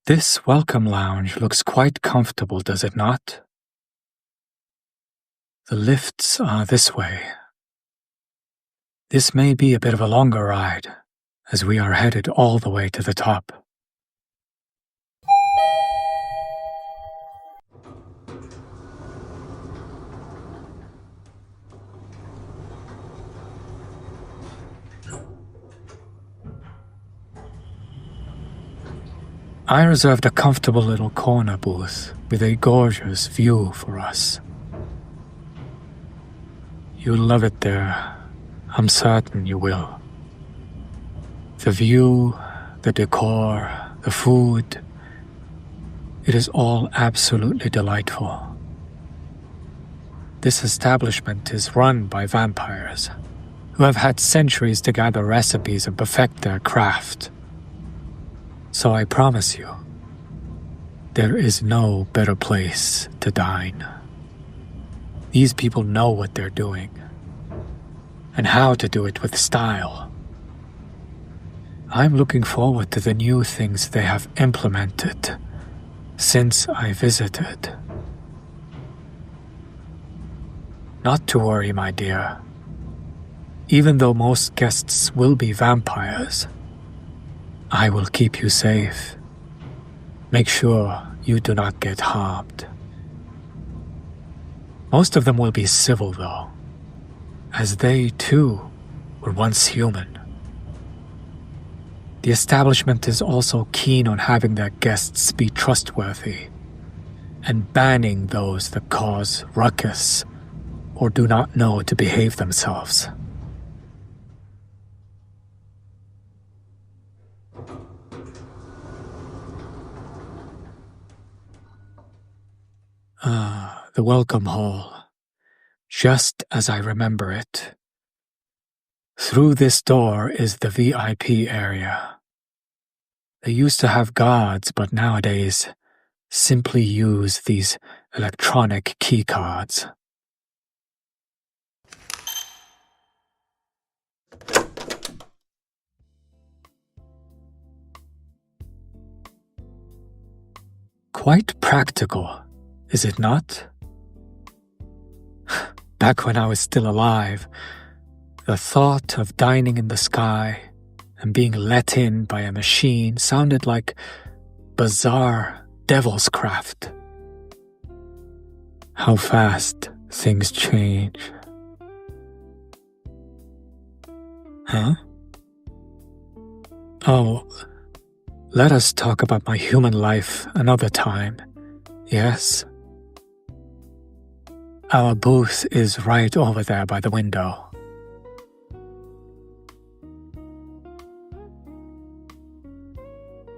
This welcome lounge looks quite comfortable, does it not? The lifts are this way. This may be a bit of a longer ride, as we are headed all the way to the top. I reserved a comfortable little corner booth with a gorgeous view for us. You'll love it there. I'm certain you will. The view, the decor, the food, it is all absolutely delightful. This establishment is run by vampires who have had centuries to gather recipes and perfect their craft. So I promise you, there is no better place to dine. These people know what they're doing, and how to do it with style. I'm looking forward to the new things they have implemented since I visited. Not to worry, my dear. Even though most guests will be vampires, I will keep you safe. Make sure you do not get harmed. Most of them will be civil, though, as they, too, were once human. The establishment is also keen on having their guests be trustworthy and banning those that cause ruckus or do not know to behave themselves. The welcome hall, just as I remember it. Through this door is the VIP area. They used to have guards, but nowadays simply use these electronic keycards. Quite practical, is it not? Back when I was still alive, the thought of dining in the sky and being let in by a machine sounded like bizarre devil's craft. How fast things change. Huh? Oh, let us talk about my human life another time, yes? Our booth is right over there by the window.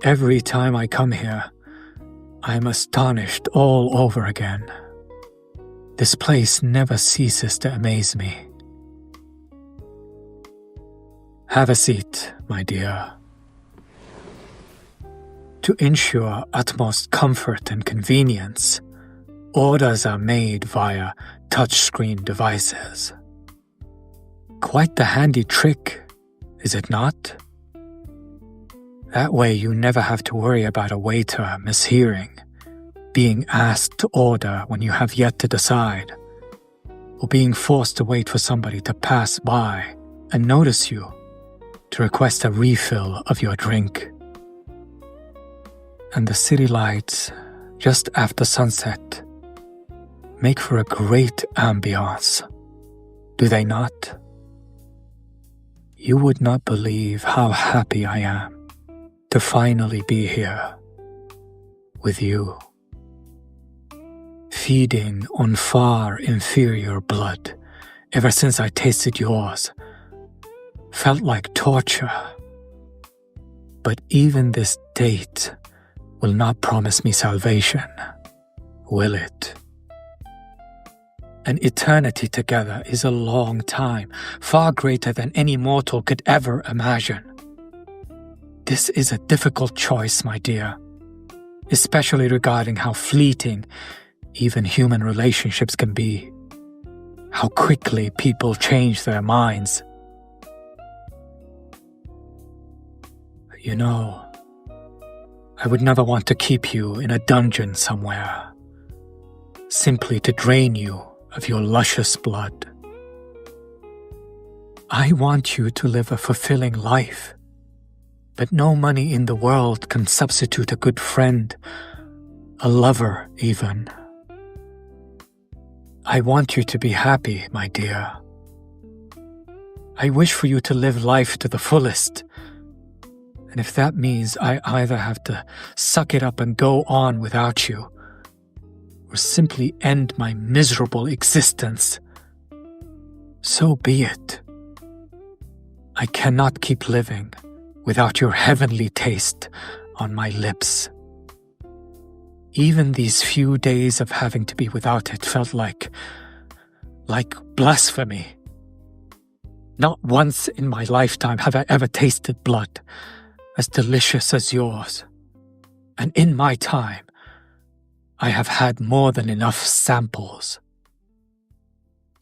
Every time I come here, I am astonished all over again. This place never ceases to amaze me. Have a seat, my dear. To ensure utmost comfort and convenience, orders are made via touchscreen devices. Quite the handy trick, is it not? That way you never have to worry about a waiter mishearing, being asked to order when you have yet to decide, or being forced to wait for somebody to pass by and notice you to request a refill of your drink. And the city lights, just after sunset, make for a great ambiance, do they not? You would not believe how happy I am to finally be here with you, feeding on far inferior blood ever since I tasted yours. Felt like torture. But even this date will not promise me salvation, will it? An eternity together is a long time, far greater than any mortal could ever imagine. This is a difficult choice, my dear, especially regarding how fleeting even human relationships can be, how quickly people change their minds. You know, I would never want to keep you in a dungeon somewhere, simply to drain you of your luscious blood. I want you to live a fulfilling life, but no money in the world can substitute a good friend, a lover even. I want you to be happy, my dear. I wish for you to live life to the fullest, and if that means I either have to suck it up and go on without you, or simply end my miserable existence, so be it. I cannot keep living without your heavenly taste on my lips. Even these few days of having to be without it felt like blasphemy. Not once in my lifetime have I ever tasted blood as delicious as yours, and in my time, I have had more than enough samples.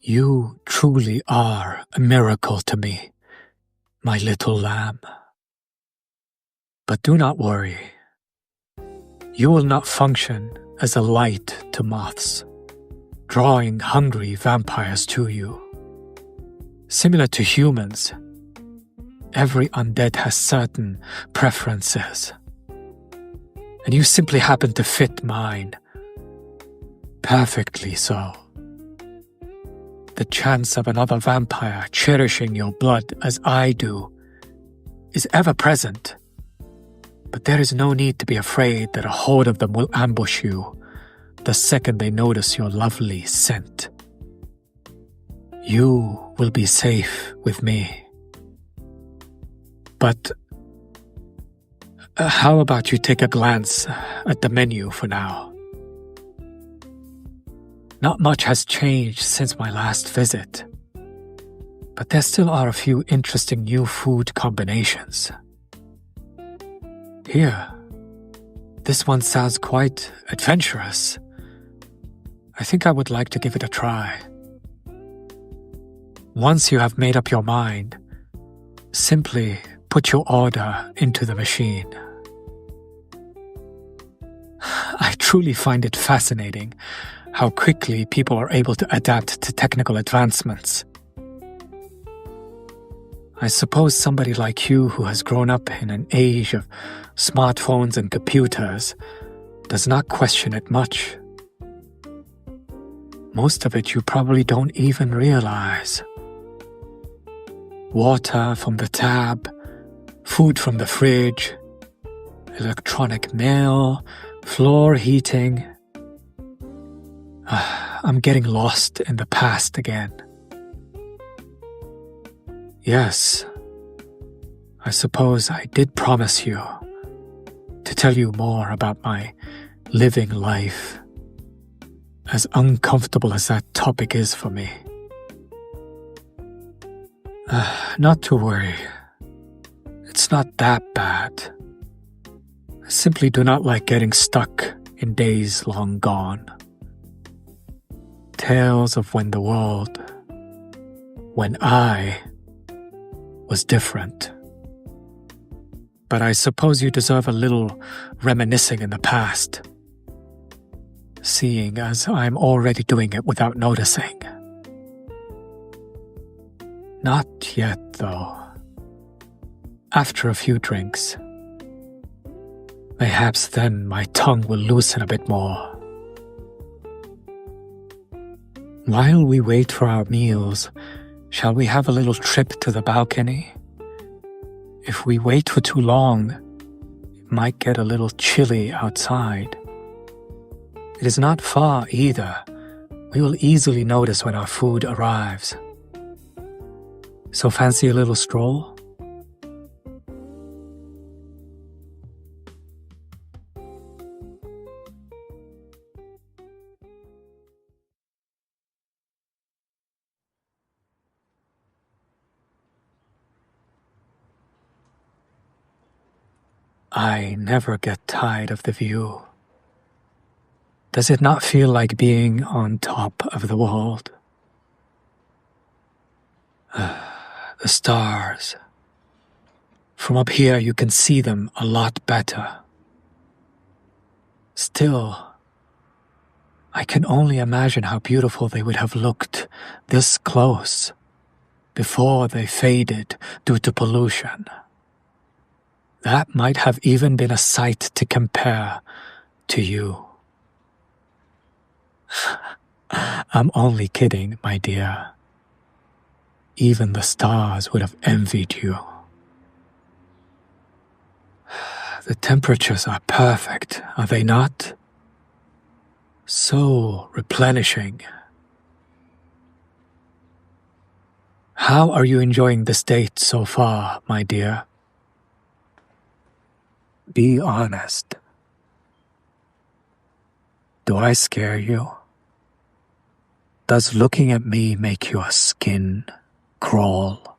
You truly are a miracle to me, my little lamb. But do not worry. You will not function as a light to moths, drawing hungry vampires to you. Similar to humans, every undead has certain preferences, and you simply happen to fit mine. Perfectly so. The chance of another vampire cherishing your blood as I do is ever present, but there is no need to be afraid that a horde of them will ambush you the second they notice your lovely scent. You will be safe with me. But how about you take a glance at the menu for now? Not much has changed since my last visit, but there still are a few interesting new food combinations. Here, this one sounds quite adventurous. I think I would like to give it a try. Once you have made up your mind, simply put your order into the machine. I truly find it fascinating how quickly people are able to adapt to technical advancements. I suppose somebody like you who has grown up in an age of smartphones and computers does not question it much. Most of it you probably don't even realize. Water from the tap, food from the fridge, electronic mail, floor heating. I'm getting lost in the past again. Yes, I suppose I did promise you to tell you more about my living life, as uncomfortable as that topic is for me. Not to worry. It's not that bad. I simply do not like getting stuck in days long gone. Tales of when I was different. But I suppose you deserve a little reminiscing in the past, seeing as I'm already doing it without noticing. Not yet, though. After a few drinks, perhaps then my tongue will loosen a bit more. While we wait for our meals, shall we have a little trip to the balcony? If we wait for too long, it might get a little chilly outside. It is not far either. We will easily notice when our food arrives. So fancy a little stroll? I never get tired of the view. Does it not feel like being on top of the world? The stars. From up here you can see them a lot better. Still, I can only imagine how beautiful they would have looked this close before they faded due to pollution. That might have even been a sight to compare to you. I'm only kidding, my dear. Even the stars would have envied you. The temperatures are perfect, are they not? So replenishing. How are you enjoying this date so far, my dear? Be honest. Do I scare you? Does looking at me make your skin crawl?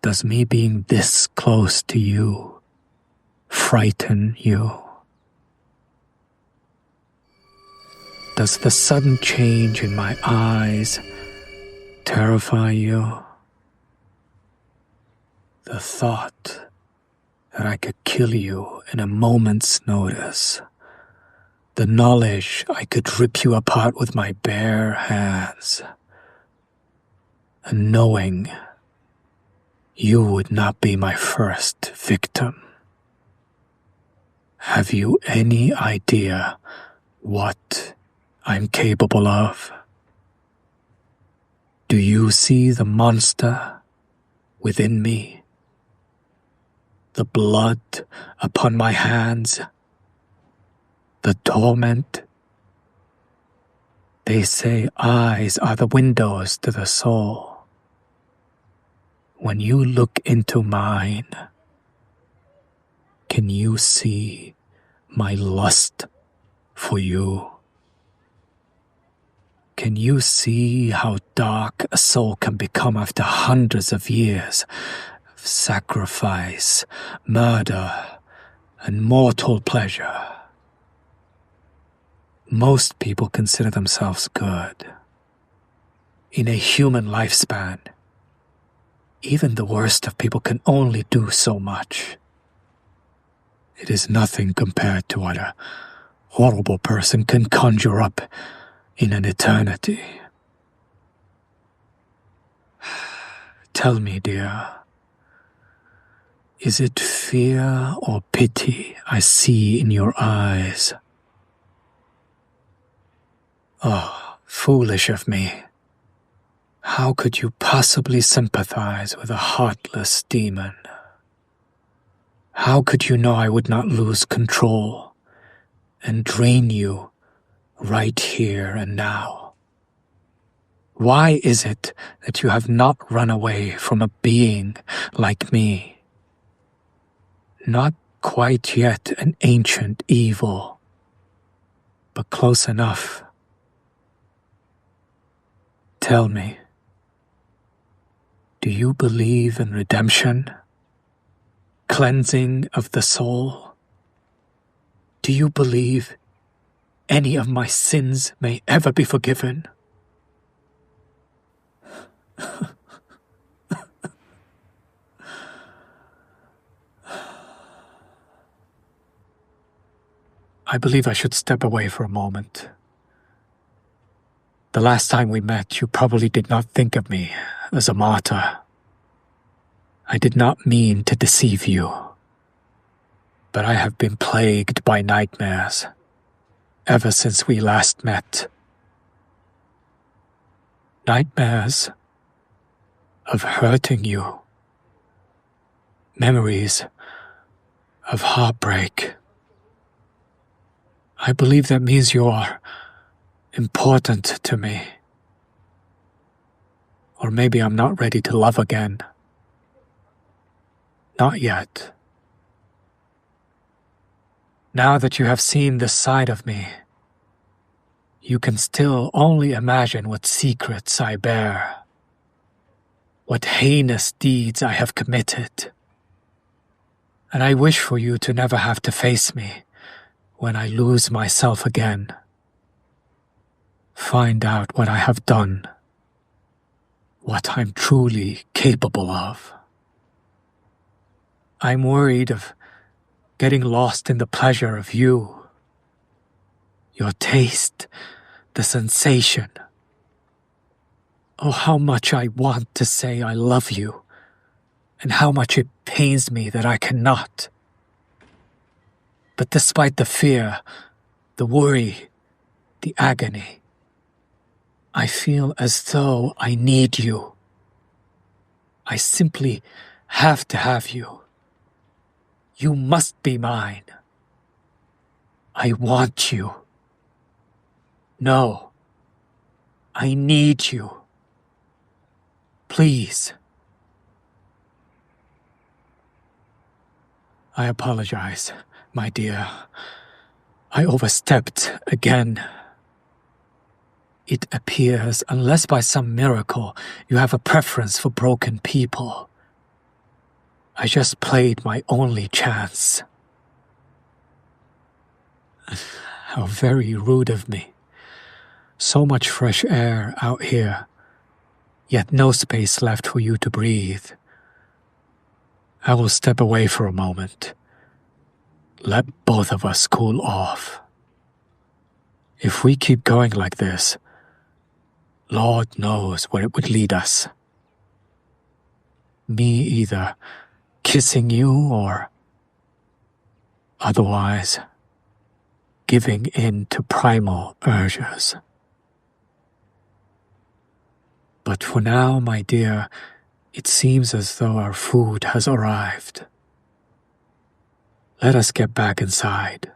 Does me being this close to you frighten you? Does the sudden change in my eyes terrify you? The thought that I could kill you in a moment's notice. The knowledge I could rip you apart with my bare hands. And knowing you would not be my first victim. Have you any idea what I'm capable of? Do you see the monster within me? The blood upon my hands? The torment? They say eyes are the windows to the soul. When you look into mine, can you see my lust for you? Can you see how dark a soul can become after hundreds of years of sacrifice, murder, and mortal pleasure? Most people consider themselves good. In a human lifespan, even the worst of people can only do so much. It is nothing compared to what a horrible person can conjure up in an eternity. Tell me, dear, is it fear or pity I see in your eyes? Oh, foolish of me. How could you possibly sympathize with a heartless demon? How could you know I would not lose control and drain you right here and now? Why is it that you have not run away from a being like me? Not quite yet an ancient evil, but close enough. Tell me, do you believe in redemption? Cleansing of the soul? Do you believe any of my sins may ever be forgiven? I believe I should step away for a moment. The last time we met, you probably did not think of me as a martyr. I did not mean to deceive you, but I have been plagued by nightmares ever since we last met. Nightmares of hurting you. Memories of heartbreak. I believe that means you are important to me. Or maybe I'm not ready to love again. Not yet. Now that you have seen this side of me, you can still only imagine what secrets I bear, what heinous deeds I have committed. And I wish for you to never have to face me when I lose myself again. Find out what I have done, what I'm truly capable of. I'm worried of getting lost in the pleasure of you. Your taste, the sensation. Oh, how much I want to say I love you, and how much it pains me that I cannot. But despite the fear, the worry, the agony, I feel as though I need you. I simply have to have you. You must be mine. I want you. No, I need you. Please. I apologize, my dear. I overstepped again. It appears, unless by some miracle you have a preference for broken people, I just played my only chance. How very rude of me. So much fresh air out here, yet no space left for you to breathe. I will step away for a moment. Let both of us cool off. If we keep going like this, Lord knows where it would lead us. Me either kissing you or otherwise giving in to primal urges. But for now, my dear, it seems as though our food has arrived. Let us get back inside.